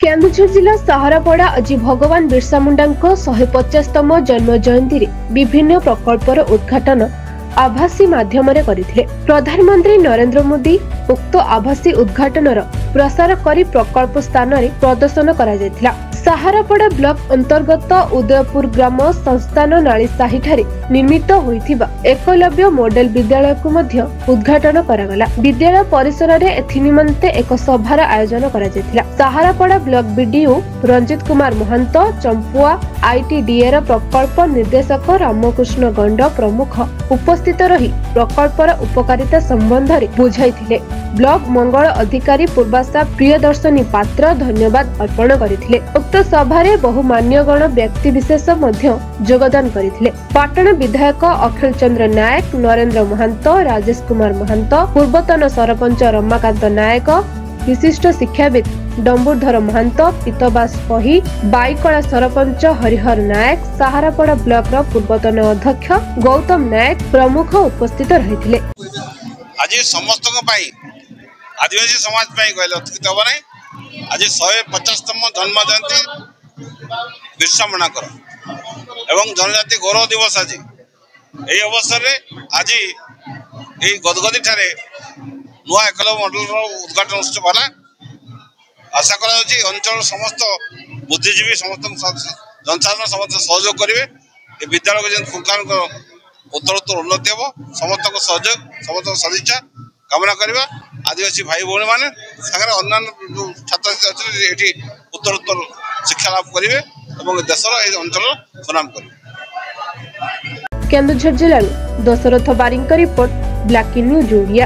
केन्दुझर जिला सहारापड़ा आज भगवान बिरसा मुंडा 150तम जन्म जयंती रे विभिन्न प्रकल्पर उद्घाटन आभासी माध्यम करथिले। प्रधानमंत्री नरेंद्र मोदी उक्त आभासी उद्घाटन प्रसार करी प्रकल्प स्थान रे प्रदर्शन करा जायतिला। सहारापड़ा ब्लॉक अंतर्गत उदयपुर ग्राम संस्थान नाली साही ठारे निर्मित होइथिबा एकलव्य मॉडल विद्यालय को मध्य उद्घाटन करागला। विद्यालय परिसर रे एथि निमंते एक सभार आयोजन करा जायतिला। सहारापड़ा ब्लॉक बीडीओ रंजित कुमार महंत, चंपुआ आईटीडीए प्रकल्प निर्देशक रामकृष्ण गंड प्रमुख उपस्थित रही प्रकल्पर उपकारिता संबंध रे बुझाइथिले। ब्लॉक मंगल अधिकारी पूर्वाशा प्रियदर्शनी पात्र धन्यवाद अर्पण करथिले। उक्त सभारे बहु मान्यगण व्यक्ति विशेष मध्य योगदान करथिले। पाटण विधायक अखिल चंद्र नायक, नरेंद्र महंत, राजेश कुमार महंत, पूर्वतन सरपंच रमाकांत नायक, विशिष्ट शिक्षाविद डंबुरधर महंत, पीतबास पही, बाईकला सरपंच हरिहर नायक, सहारापड़ा ब्लॉक रो पूर्वतन अध्यक्ष गौतम नायक प्रमुख उपस्थित रहिथिले। आज समस्त आदिवासी समाज कहले अतिरिक्त हम ना। आज 150तम जन्म जयंती बिरसा मुंडाकर एवं जनजाति गौरव दिवस। आज यही अवसर में आज यही गदगदी ठारे नुआ एकलव्य मॉडल उद्घाटन उत्सव है। आशा करा अंचल समस्त बुद्धिजीवी समस्त जनसाधारण समस्त सहयोग करेंगे। ये विद्यालय को फुलकान उत्तरोत्तर उन्नति हम समस्त सहयोग समस्त सदिच्छा कामना करवा। आदिवासी भाई भौणी मैंने अन्य छात्र छात्री अच्छे उत्तरोत्तर शिक्षा लाभ करेंगे और देशर ये अंचल सुनाम करेंगे। केन्दुझर जिला दशरथ बारिंग रिपोर्ट, ब्लैक न्यूज ओडिया।